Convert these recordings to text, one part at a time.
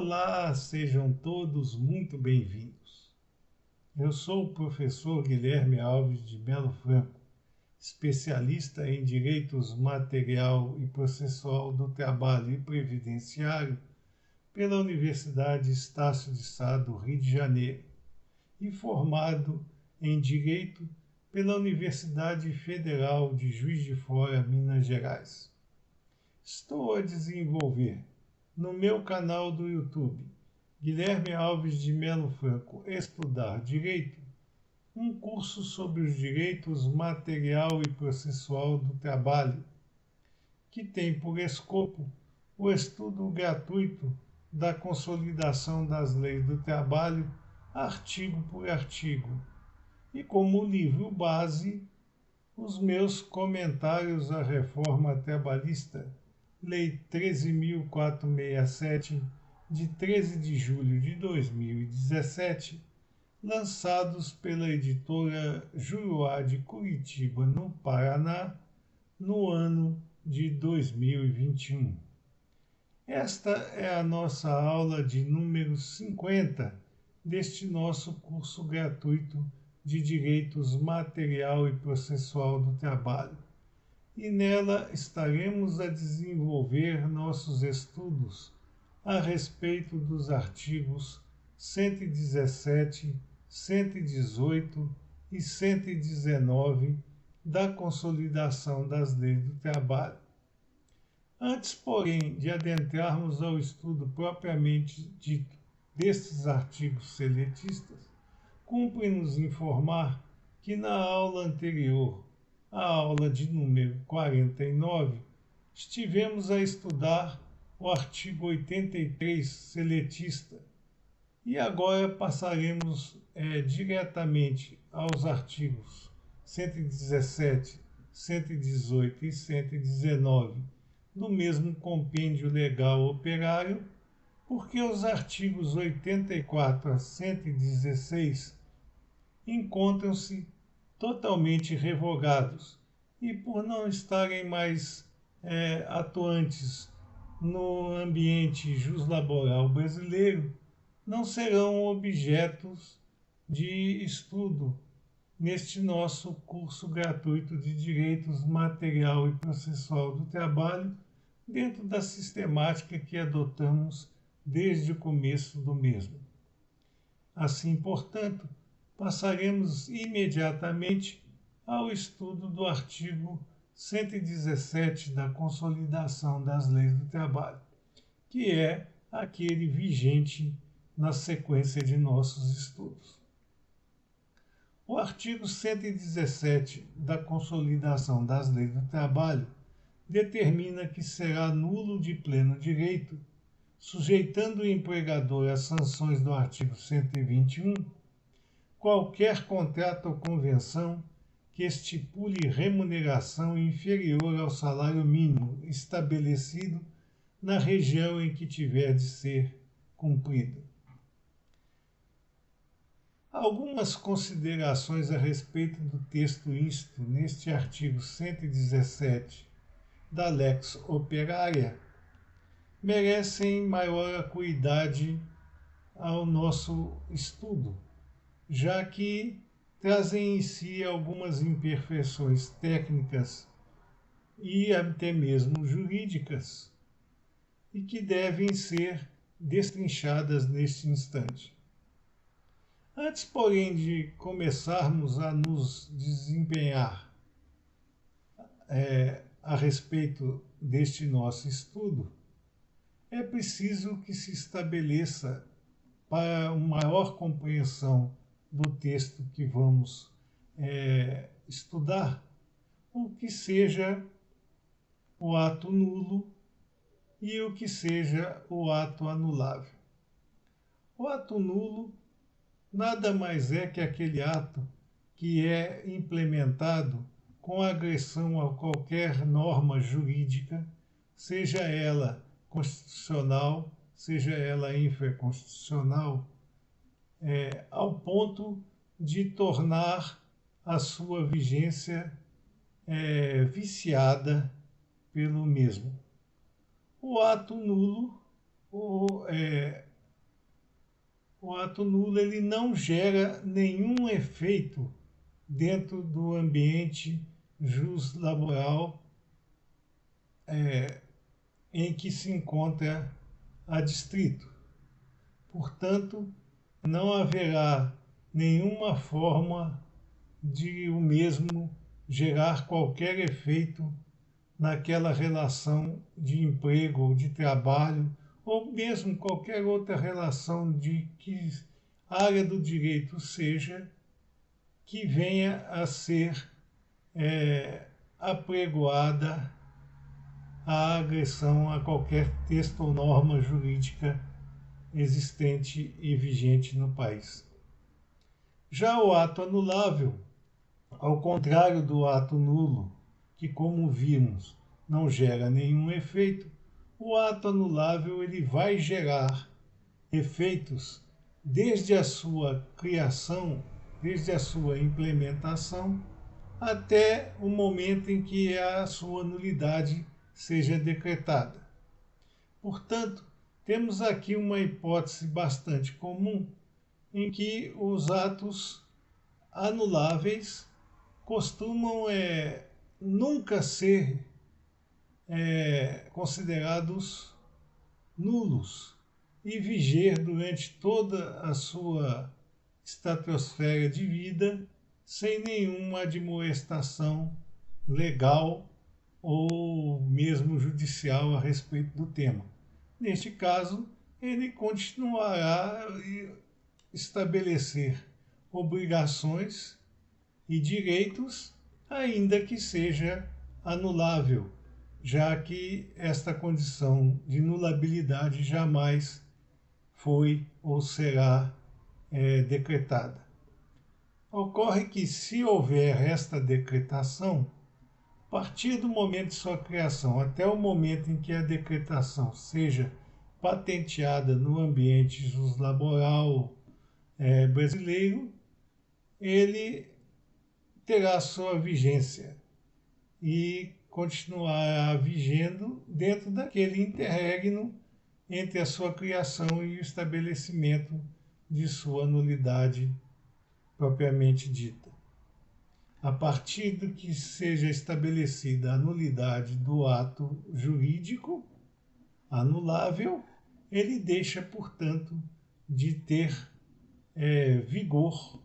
Olá, sejam todos muito bem-vindos. Eu sou o professor Guilherme Alves de Melo Franco, especialista em Direitos Material e Processual do Trabalho e Previdenciário pela Universidade Estácio de Sá do Rio de Janeiro e formado em Direito pela Universidade Federal de Juiz de Fora, Minas Gerais. Estou a desenvolver no meu canal do YouTube, Guilherme Alves de Melo Franco, Estudar Direito, um curso sobre os direitos material e processual do trabalho, que tem por escopo o estudo gratuito da consolidação das leis do trabalho, artigo por artigo, e como livro base, os meus comentários à reforma trabalhista, Lei 13.467, de 13 de julho de 2017, lançados pela editora Juruá de Curitiba, no Paraná, no ano de 2021. Esta é a nossa aula de número 50 deste nosso curso gratuito de Direitos Material e Processual do Trabalho. E nela estaremos a desenvolver nossos estudos a respeito dos artigos 117, 118 e 119 da Consolidação das Leis do Trabalho. Antes, porém, de adentrarmos ao estudo propriamente dito destes artigos seletistas, cumpre-nos informar que na aula anterior, a aula de número 49, estivemos a estudar o artigo 83 seletista e agora passaremos diretamente aos artigos 117, 118 e 119 do mesmo compêndio legal operário, porque os artigos 84 a 116 encontram-se totalmente revogados e, por não estarem mais atuantes no ambiente juslaboral brasileiro, não serão objetos de estudo neste nosso curso gratuito de Direitos Material e Processual do Trabalho, dentro da sistemática que adotamos desde o começo do mesmo. Assim, portanto, passaremos imediatamente ao estudo do artigo 117 da Consolidação das Leis do Trabalho, que é aquele vigente na sequência de nossos estudos. O artigo 117 da Consolidação das Leis do Trabalho determina que será nulo de pleno direito, sujeitando o empregador às sanções do artigo 121, qualquer contrato ou convenção que estipule remuneração inferior ao salário mínimo estabelecido na região em que tiver de ser cumprido. Algumas considerações a respeito do texto insto neste artigo 117 da Lex Operária merecem maior acuidade ao nosso estudo, já que trazem em si algumas imperfeições técnicas e até mesmo jurídicas, e que devem ser destrinchadas neste instante. Antes, porém, de começarmos a nos desempenhar a respeito deste nosso estudo, é preciso que se estabeleça, para uma maior compreensão do texto que vamos estudar, o que seja o ato nulo e o que seja o ato anulável. O ato nulo nada mais é que aquele ato que é implementado com agressão a qualquer norma jurídica, seja ela constitucional, seja ela infraconstitucional, ao ponto de tornar a sua vigência viciada pelo mesmo. O ato nulo o ato nulo ele não gera nenhum efeito dentro do ambiente juslaboral em que se encontra adstrito. Portanto, não haverá nenhuma forma de o mesmo gerar qualquer efeito naquela relação de emprego ou de trabalho, ou mesmo qualquer outra relação de que área do direito seja, que venha a ser apregoada a agressão a qualquer texto ou norma jurídica existente e vigente no país. Já o ato anulável, ao contrário do ato nulo, que, como vimos, não gera nenhum efeito, o ato anulável ele vai gerar efeitos desde a sua criação, desde a sua implementação, até o momento em que a sua nulidade seja decretada. Portanto, temos aqui uma hipótese bastante comum em que os atos anuláveis costumam nunca ser considerados nulos e viger durante toda a sua estratosfera de vida sem nenhuma admoestação legal ou mesmo judicial a respeito do tema. Neste caso, ele continuará a estabelecer obrigações e direitos, ainda que seja anulável, já que esta condição de nulabilidade jamais foi ou será decretada. Ocorre que, se houver esta decretação, a partir do momento de sua criação até o momento em que a decretação seja patenteada no ambiente juslaboral brasileiro, ele terá sua vigência e continuará vigendo dentro daquele interregno entre a sua criação e o estabelecimento de sua nulidade propriamente dita. A partir do que seja estabelecida a nulidade do ato jurídico anulável, ele deixa, portanto, de ter vigor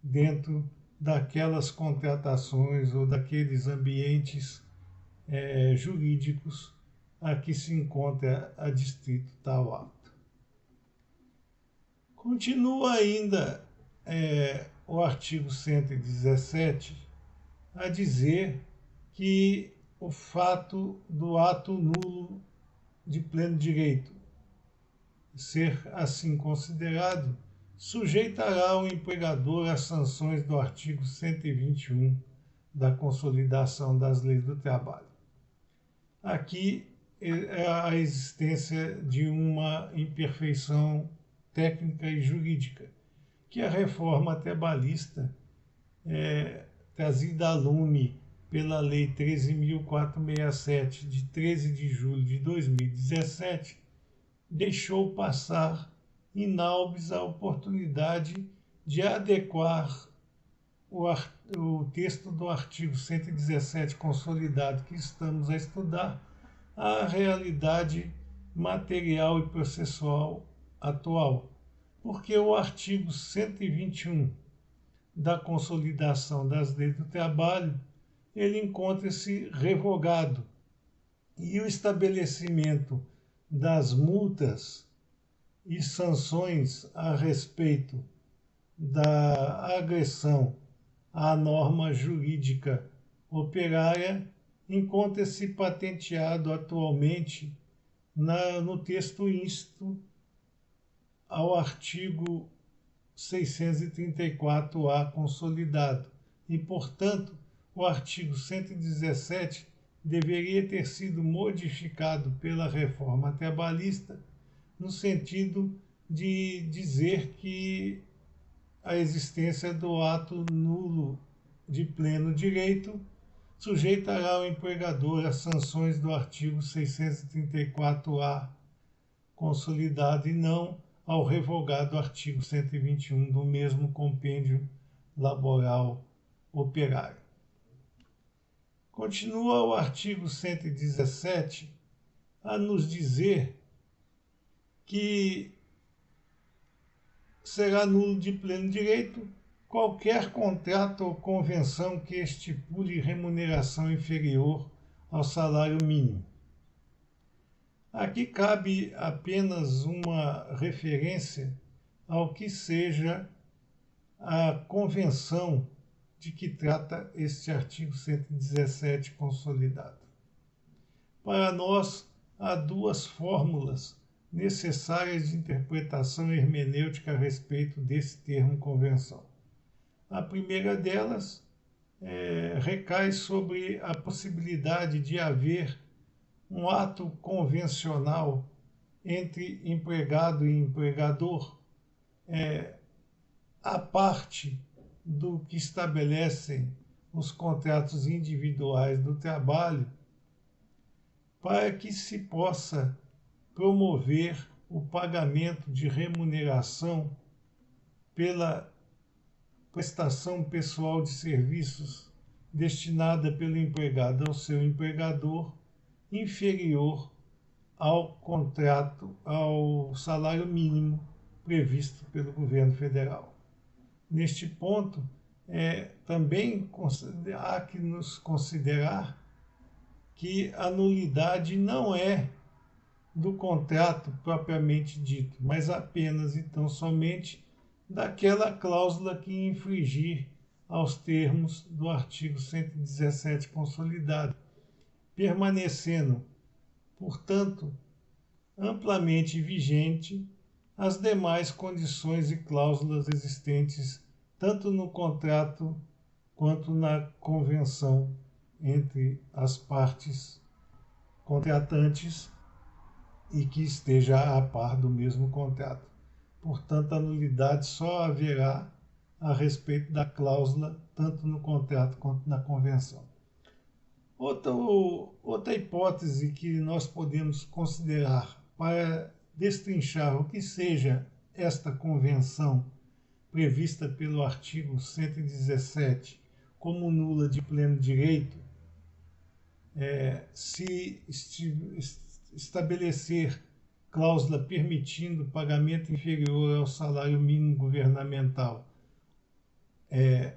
dentro daquelas contratações ou daqueles ambientes jurídicos a que se encontra adstrito tal ato. Continua ainda o artigo 117 a dizer que o fato do ato nulo de pleno direito ser assim considerado sujeitará o empregador às sanções do artigo 121 da Consolidação das Leis do Trabalho. Aqui é a existência de uma imperfeição técnica e jurídica, que a reforma trabalhista trazida a lume pela Lei 13.467, de 13 de julho de 2017, deixou passar inaubis a oportunidade de adequar o texto do artigo 117 consolidado que estamos a estudar à realidade material e processual atual, porque o artigo 121 da Consolidação das Leis do Trabalho, ele encontra-se revogado e o estabelecimento das multas e sanções a respeito da agressão à norma jurídica operária encontra-se patenteado atualmente no texto íncito ao artigo 634-A consolidado e, portanto, o artigo 117 deveria ter sido modificado pela reforma trabalhista no sentido de dizer que a existência do ato nulo de pleno direito sujeitará o empregador às sanções do artigo 634-A consolidado e não ao revogado artigo 121 do mesmo compêndio laboral operário. Continua o artigo 117 a nos dizer que será nulo de pleno direito qualquer contrato ou convenção que estipule remuneração inferior ao salário mínimo. Aqui cabe apenas uma referência ao que seja a convenção de que trata este artigo 117 consolidado. Para nós, há duas fórmulas necessárias de interpretação hermenêutica a respeito desse termo convenção. A primeira delas recai sobre a possibilidade de haver um ato convencional entre empregado e empregador, à parte do que estabelecem os contratos individuais do trabalho, para que se possa promover o pagamento de remuneração pela prestação pessoal de serviços destinada pelo empregado ao seu empregador, inferior ao contrato, ao salário mínimo previsto pelo governo federal. Neste ponto, também há que nos considerar que a nulidade não é do contrato propriamente dito, mas apenas e tão somente daquela cláusula que infringir aos termos do artigo 117 consolidado, permanecendo, portanto, amplamente vigente as demais condições e cláusulas existentes tanto no contrato quanto na convenção entre as partes contratantes e que esteja a par do mesmo contrato. Portanto, a nulidade só haverá a respeito da cláusula, tanto no contrato quanto na convenção. Outra hipótese que nós podemos considerar para destrinchar o que seja esta convenção prevista pelo artigo 117 como nula de pleno direito, se estabelecer cláusula permitindo pagamento inferior ao salário mínimo governamental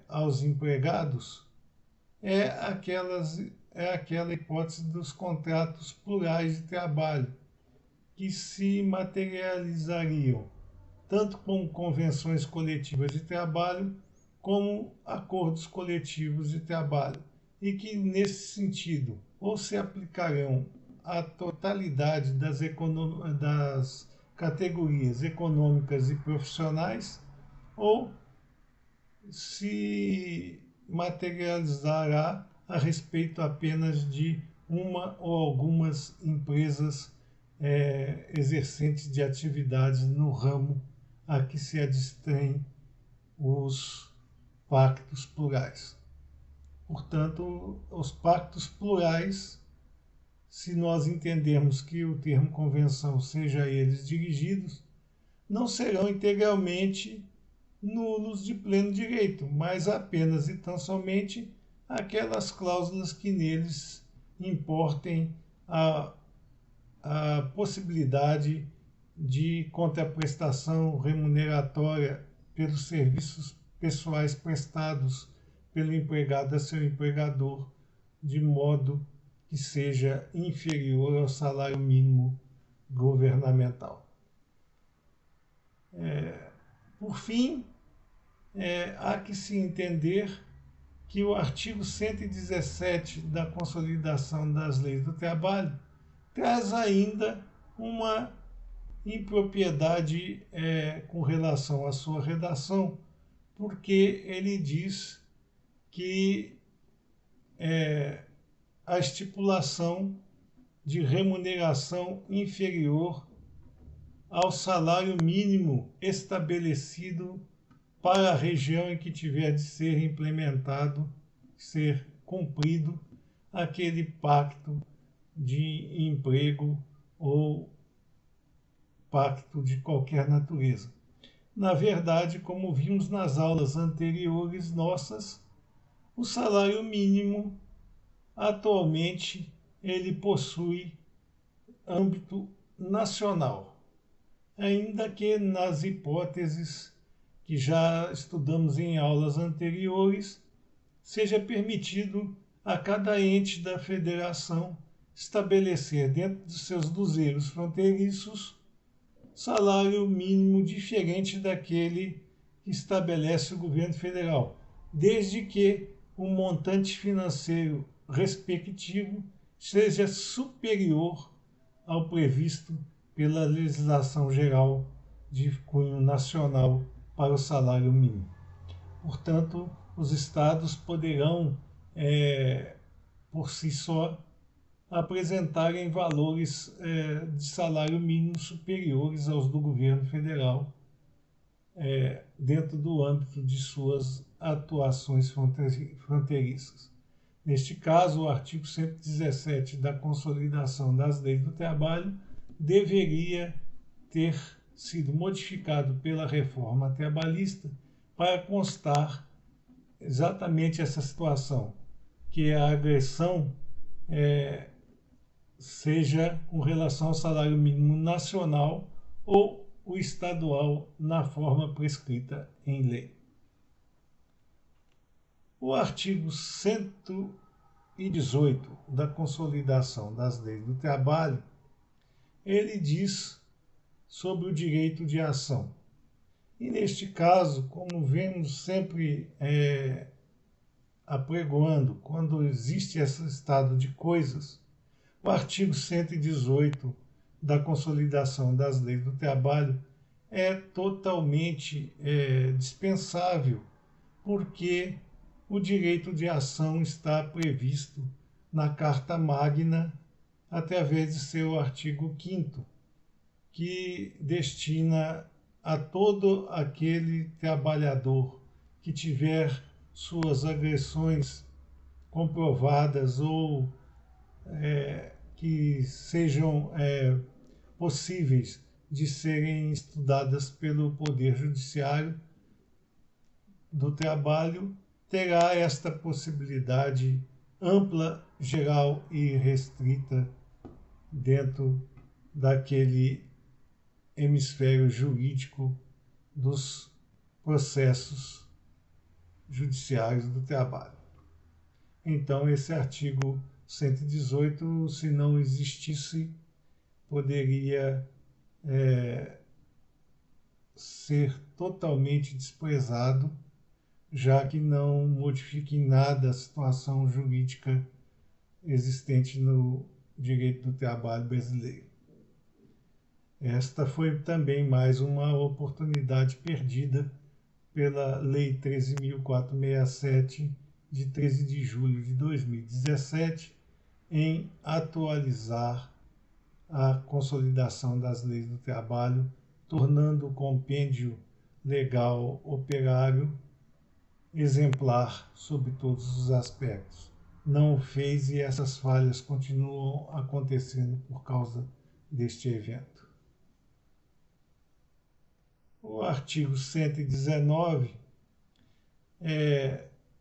aos empregados, é aquela hipótese dos contratos plurais de trabalho, que se materializariam tanto com convenções coletivas de trabalho como acordos coletivos de trabalho, e que, nesse sentido, ou se aplicarão à totalidade das categorias econômicas e profissionais, ou se materializará a respeito apenas de uma ou algumas empresas exercentes de atividades no ramo a que se adstrem os pactos plurais. Portanto, os pactos plurais, se nós entendermos que o termo convenção seja a eles dirigidos, não serão integralmente nulos de pleno direito, mas apenas e tão somente aquelas cláusulas que neles importem a possibilidade de contraprestação remuneratória pelos serviços pessoais prestados pelo empregado a seu empregador, de modo que seja inferior ao salário mínimo governamental. Por fim, há que se entender que o artigo 117 da Consolidação das Leis do Trabalho traz ainda uma impropriedade com relação à sua redação, porque ele diz que a estipulação de remuneração inferior ao salário mínimo estabelecido para a região em que tiver de ser implementado, ser cumprido aquele pacto de emprego ou pacto de qualquer natureza. Na verdade, como vimos nas aulas anteriores nossas, o salário mínimo atualmente ele possui âmbito nacional, ainda que nas hipóteses que já estudamos em aulas anteriores, seja permitido a cada ente da federação estabelecer dentro de seus luzeiros fronteiriços salário mínimo diferente daquele que estabelece o governo federal, desde que o montante financeiro respectivo seja superior ao previsto pela legislação geral de cunho nacional para o salário mínimo. Portanto, os estados poderão, por si só, apresentarem valores de salário mínimo superiores aos do governo federal, dentro do âmbito de suas atuações fronteiriças. Neste caso, o artigo 117 da Consolidação das Leis do Trabalho deveria ter sido modificado pela reforma trabalhista para constar exatamente essa situação, que a agressão seja com relação ao salário mínimo nacional ou o estadual na forma prescrita em lei. O artigo 118 da Consolidação das Leis do Trabalho, ele diz sobre o direito de ação. E neste caso, como vemos sempre apregoando, quando existe esse estado de coisas, o artigo 118 da Consolidação das Leis do Trabalho é totalmente dispensável, porque o direito de ação está previsto na Carta Magna através de seu artigo 5º, que destina a todo aquele trabalhador que tiver suas agressões comprovadas ou que sejam possíveis de serem estudadas pelo Poder Judiciário do Trabalho, terá esta possibilidade ampla, geral e restrita dentro daquele hemisfério jurídico dos processos judiciários do trabalho. Então, esse artigo 118, se não existisse, poderia ser totalmente desprezado, já que não modifica em nada a situação jurídica existente no direito do trabalho brasileiro. Esta foi também mais uma oportunidade perdida pela Lei 13.467, de 13 de julho de 2017, em atualizar a Consolidação das Leis do Trabalho, tornando o compêndio legal operário exemplar sob todos os aspectos. Não o fez e essas falhas continuam acontecendo por causa deste evento. O artigo 119,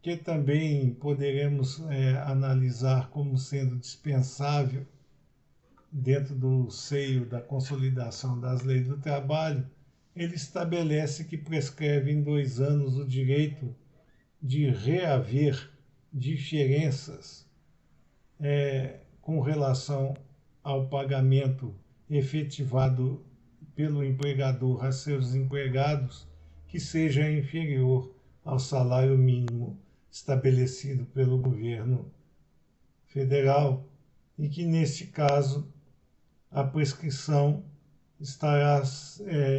que também poderemos analisar como sendo dispensável dentro do seio da Consolidação das Leis do Trabalho, ele estabelece que prescreve em 2 anos o direito de reaver diferenças com relação ao pagamento efetivado pelo empregador a seus empregados, que seja inferior ao salário mínimo estabelecido pelo governo federal, e que, neste caso, a prescrição estará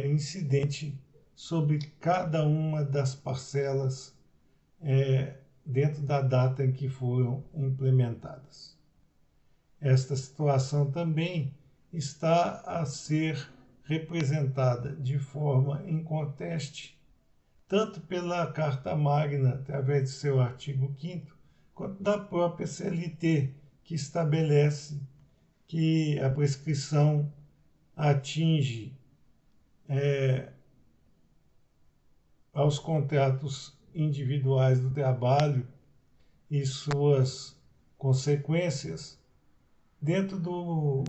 incidente sobre cada uma das parcelas dentro da data em que foram implementadas. Esta situação também está a ser representada de forma inconteste, tanto pela Carta Magna, através de seu artigo 5º, quanto da própria CLT, que estabelece que a prescrição atinge aos contratos individuais do trabalho e suas consequências dentro do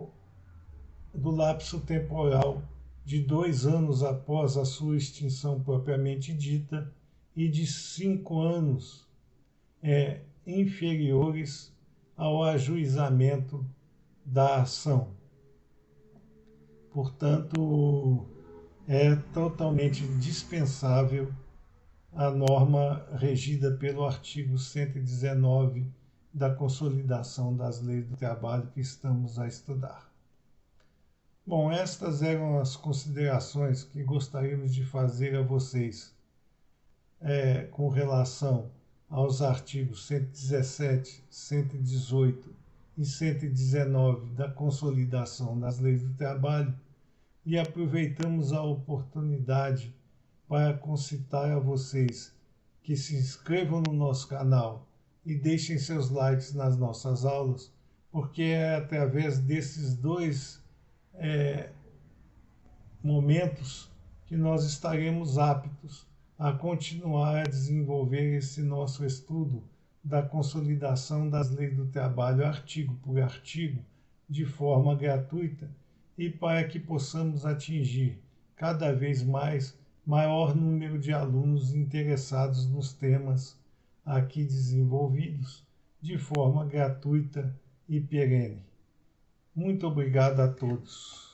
lapso temporal de 2 anos após a sua extinção propriamente dita e de 5 anos inferiores ao ajuizamento da ação. Portanto, é totalmente dispensável a norma regida pelo artigo 119 da Consolidação das Leis do Trabalho que estamos a estudar. Bom, estas eram as considerações que gostaríamos de fazer a vocês com relação aos artigos 117, 118 e 119 da Consolidação das Leis do Trabalho e aproveitamos a oportunidade para concitar a vocês que se inscrevam no nosso canal e deixem seus likes nas nossas aulas, porque é através desses dois momentos que nós estaremos aptos a continuar a desenvolver esse nosso estudo da consolidação das leis do trabalho, artigo por artigo, de forma gratuita e para que possamos atingir cada vez mais maior número de alunos interessados nos temas aqui desenvolvidos de forma gratuita e perene. Muito obrigado a todos.